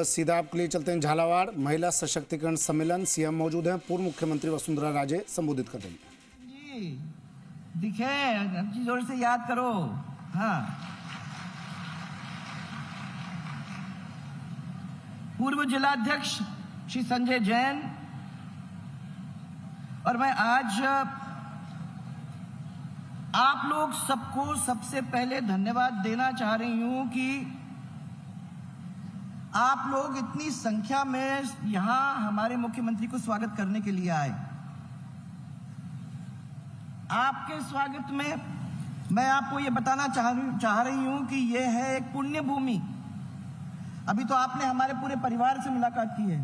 सीधा आपके लिए चलते हैं झालावाड़ महिला सशक्तिकरण सम्मेलन। सीएम मौजूद हैं, पूर्व मुख्यमंत्री वसुंधरा राजे संबोधित कर देंगे। जी दिखे अच्छी जोर से याद करो। हाँ, पूर्व जिलाध्यक्ष श्री संजय जैन और मैं आज आप लोग सबको सबसे पहले धन्यवाद देना चाह रही हूं कि आप लोग इतनी संख्या में यहां हमारे मुख्यमंत्री को स्वागत करने के लिए आए। आपके स्वागत में मैं आपको ये बताना चाह रही हूं कि यह है एक पुण्य भूमि। अभी तो आपने हमारे पूरे परिवार से मुलाकात की है,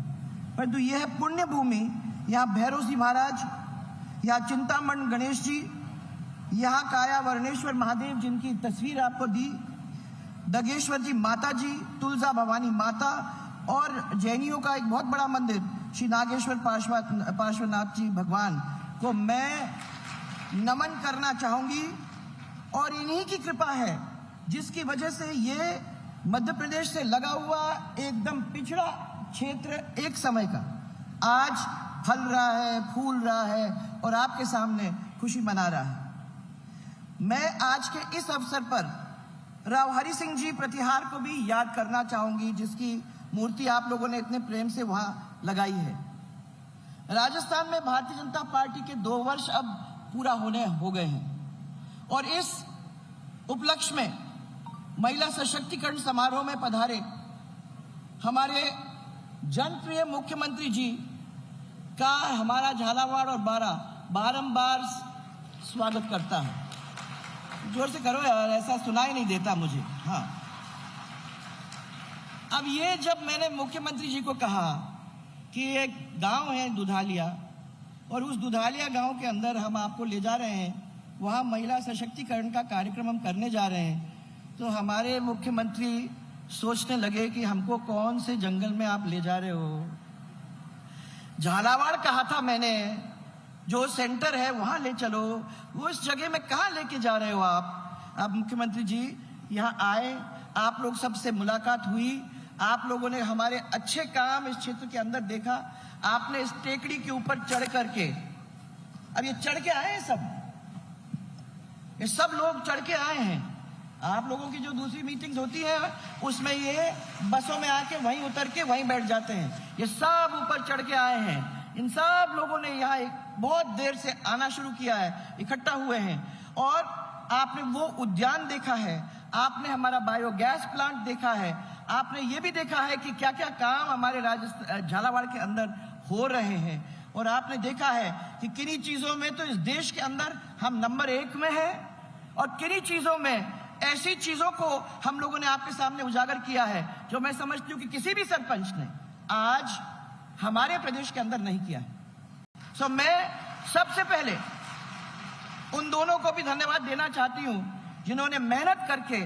परंतु यह है पुण्य भूमि। यहाँ भैरव सिंह महाराज, यहाँ चिंतामण गणेश जी, यहाँ काया वर्णेश्वर महादेव जिनकी तस्वीर आपको दी, दगेश्वर जी माता जी, तुलजा भवानी माता और जैनियों का एक बहुत बड़ा मंदिर श्री नागेश्वर पार्श्वनाथ जी भगवान को मैं नमन करना चाहूंगी। और इन्हीं की कृपा है जिसकी वजह से ये मध्य प्रदेश से लगा हुआ एकदम पिछड़ा क्षेत्र एक समय का आज फल रहा है, फूल रहा है और आपके सामने खुशी मना रहा है। मैं आज के इस अवसर पर राव हरि सिंह जी प्रतिहार को भी याद करना चाहूंगी, जिसकी मूर्ति आप लोगों ने इतने प्रेम से वहां लगाई है। राजस्थान में भारतीय जनता पार्टी के 2 वर्ष अब पूरा होने हो गए हैं और इस उपलक्ष्य में महिला सशक्तिकरण समारोह में पधारे हमारे जनप्रिय मुख्यमंत्री जी का हमारा झालावाड़ और बारंबार स्वागत करता है। जोर से करो यार, ऐसा सुनाई नहीं देता मुझे। हाँ, अब ये जब मैंने मुख्यमंत्री जी को कहा कि एक गांव है दुधालिया और उस दुधालिया गांव के अंदर हम आपको ले जा रहे हैं, वहां महिला सशक्तिकरण का कार्यक्रम हम करने जा रहे हैं, तो हमारे मुख्यमंत्री सोचने लगे कि हमको कौन से जंगल में आप ले जा रहे हो। झालावाड़ कहा था मैंने, जो सेंटर है वहां ले चलो, वो इस जगह में कहाँ लेके जा रहे हो आप मुख्यमंत्री जी यहाँ आए, आप लोग सबसे मुलाकात हुई, आप लोगों ने हमारे अच्छे काम इस क्षेत्र के अंदर देखा। आपने इस टेकड़ी के ऊपर चढ़ करके, अब ये चढ़ के आए हैं ये सब लोग चढ़ के आए हैं। आप लोगों की जो दूसरी मीटिंग्स होती है उसमें ये बसों में आके वहीं उतर के वहीं बैठ जाते हैं, ये सब ऊपर चढ़ के आए हैं। इन सब लोगों ने यहाँ बहुत देर से आना शुरू किया है, इकट्ठा हुए हैं और आपने वो उद्यान देखा है, आपने हमारा बायोगैस प्लांट देखा है, आपने ये भी देखा है कि क्या क्या काम हमारे झालावाड़ के अंदर हो रहे हैं और आपने देखा है कि किन्हीं चीजों में तो इस देश के अंदर हम नंबर 1 में हैं और किन्हीं चीजों में ऐसी चीजों को हम लोगों ने आपके सामने उजागर किया है जो मैं समझती हूँ कि किसी भी सरपंच ने आज हमारे प्रदेश के अंदर नहीं किया है। सो मैं सबसे पहले उन दोनों को भी धन्यवाद देना चाहती हूं जिन्होंने मेहनत करके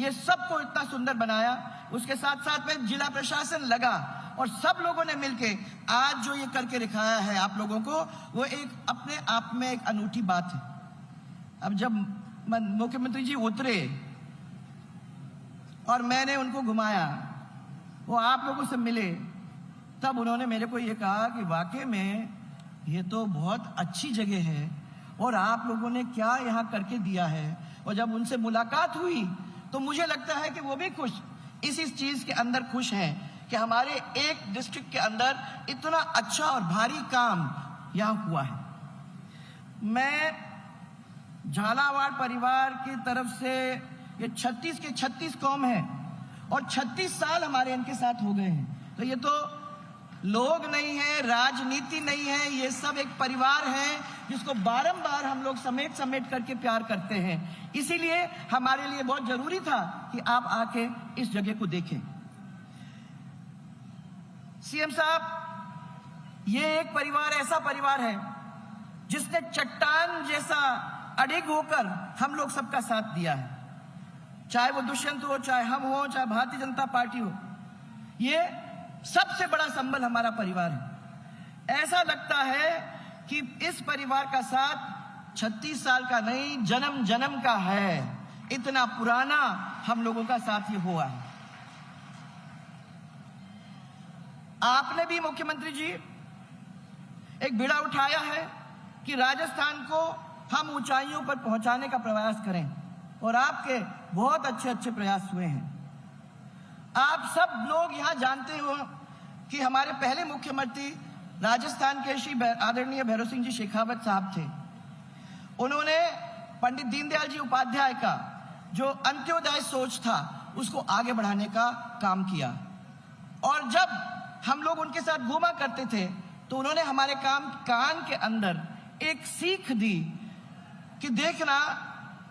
ये सबको इतना सुंदर बनाया। उसके साथ साथ में जिला प्रशासन लगा और सब लोगों ने मिलके आज जो ये करके दिखाया है आप लोगों को, वो एक अपने आप में एक अनूठी बात है। अब जब मुख्यमंत्री जी उतरे और मैंने उनको घुमाया, वो आप लोगों से मिले, तब उन्होंने मेरे को ये कहा कि वाकई में ये तो बहुत अच्छी जगह है और आप लोगों ने क्या यहाँ करके दिया है। और जब उनसे मुलाकात हुई तो मुझे लगता है कि वो भी खुश, इस चीज के अंदर खुश हैं कि हमारे एक डिस्ट्रिक्ट के अंदर इतना अच्छा और भारी काम यहाँ हुआ है। मैं झालावाड़ परिवार की तरफ से, ये 36 के 36 कौम है और 36 साल हमारे इनके साथ हो गए हैं, तो ये तो लोग नहीं है, राजनीति नहीं है, ये सब एक परिवार है जिसको बारंबार हम लोग समेट करके प्यार करते हैं। इसीलिए हमारे लिए बहुत जरूरी था कि आप आके इस जगह को देखें। सीएम साहब, ये एक परिवार ऐसा परिवार है जिसने चट्टान जैसा अडिग होकर हम लोग सबका साथ दिया है, चाहे वो दुष्यंत हो, चाहे हम हो, चाहे भारतीय जनता पार्टी हो। ये सबसे बड़ा संबल हमारा परिवार है। ऐसा लगता है कि इस परिवार का साथ 36 साल का नहीं, जन्म जन्म का है। इतना पुराना हम लोगों का साथ ये हुआ है। आपने भी मुख्यमंत्री जी एक बीड़ा उठाया है कि राजस्थान को हम ऊंचाइयों पर पहुंचाने का प्रयास करें, और आपके बहुत अच्छे अच्छे प्रयास हुए हैं। आप सब लोग यहां जानते हो कि हमारे पहले मुख्यमंत्री राजस्थान के श्री आदरणीय भैरव सिंह जी शेखावत साहब थे। उन्होंने पंडित दीनदयाल जी उपाध्याय का जो अंत्योदय सोच था उसको आगे बढ़ाने का काम किया, और जब हम लोग उनके साथ घूमा करते थे तो उन्होंने हमारे कान के अंदर एक सीख दी कि देखना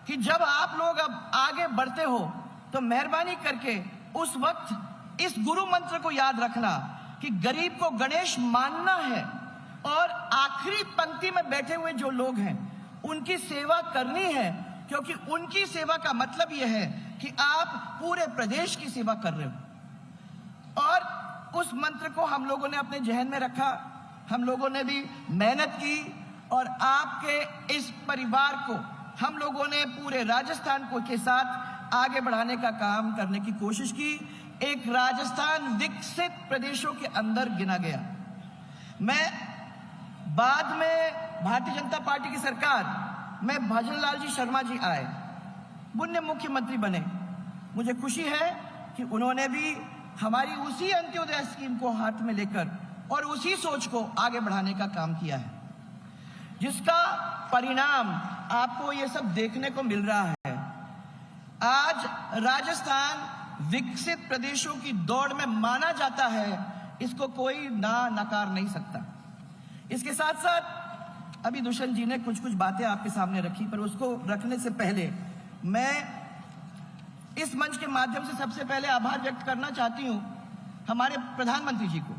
कि जब आप लोग अब आगे बढ़ते हो तो मेहरबानी करके उस वक्त इस गुरु मंत्र को याद रखना कि गरीब को गणेश मानना है, और आखिरी पंक्ति में बैठे हुए जो लोग हैं उनकी सेवा करनी है, क्योंकि उनकी सेवा का मतलब यह है कि आप पूरे प्रदेश की सेवा कर रहे हो। और उस मंत्र को हम लोगों ने अपने जहन में रखा, हम लोगों ने भी मेहनत की, और आपके इस परिवार को हम लोगों ने पूरे राजस्थान को के साथ आगे बढ़ाने का काम करने की कोशिश की। एक राजस्थान विकसित प्रदेशों के अंदर गिना गया। मैं बाद में भारतीय जनता पार्टी की सरकार में भजनलाल जी शर्मा जी आए, पुण्य मुख्यमंत्री बने। मुझे खुशी है कि उन्होंने भी हमारी उसी अंत्योदय स्कीम को हाथ में लेकर और उसी सोच को आगे बढ़ाने का काम किया है, जिसका परिणाम आपको ये सब देखने को मिल रहा है। आज राजस्थान विकसित प्रदेशों की दौड़ में माना जाता है, इसको कोई नकार नहीं सकता। इसके साथ साथ अभी दुष्यंत जी ने कुछ बातें आपके सामने रखी, पर उसको रखने से पहले मैं इस मंच के माध्यम से सबसे पहले आभार व्यक्त करना चाहती हूं हमारे प्रधानमंत्री जी को,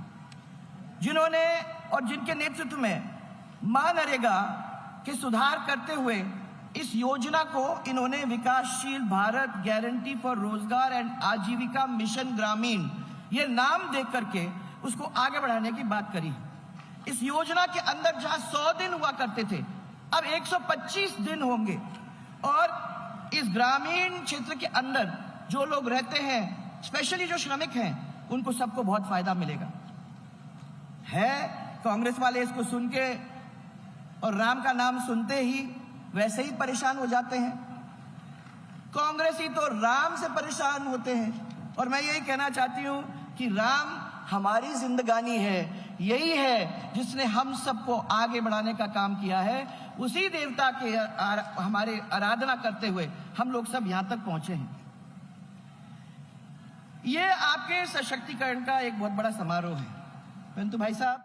जिन्होंने और जिनके नेतृत्व में मनरेगा के सुधार करते हुए इस योजना को इन्होंने विकासशील भारत गारंटी फॉर रोजगार एंड आजीविका मिशन ग्रामीण ये नाम दे करके उसको आगे बढ़ाने की बात करी। इस योजना के अंदर जहां 100 दिन हुआ करते थे, अब 125 दिन होंगे, और इस ग्रामीण क्षेत्र के अंदर जो लोग रहते हैं, स्पेशली जो श्रमिक हैं, उनको सबको बहुत फायदा मिलेगा। है कांग्रेस वाले इसको सुन के और राम का नाम सुनते ही वैसे ही परेशान हो जाते हैं। कांग्रेसी तो राम से परेशान होते हैं, और मैं यही कहना चाहती हूं कि राम हमारी जिंदगानी है, यही है जिसने हम सबको आगे बढ़ाने का काम किया है। उसी देवता के हमारे आराधना करते हुए हम लोग सब यहां तक पहुंचे हैं। ये आपके सशक्तिकरण का एक बहुत बड़ा समारोह है। परंतु भाई साहब,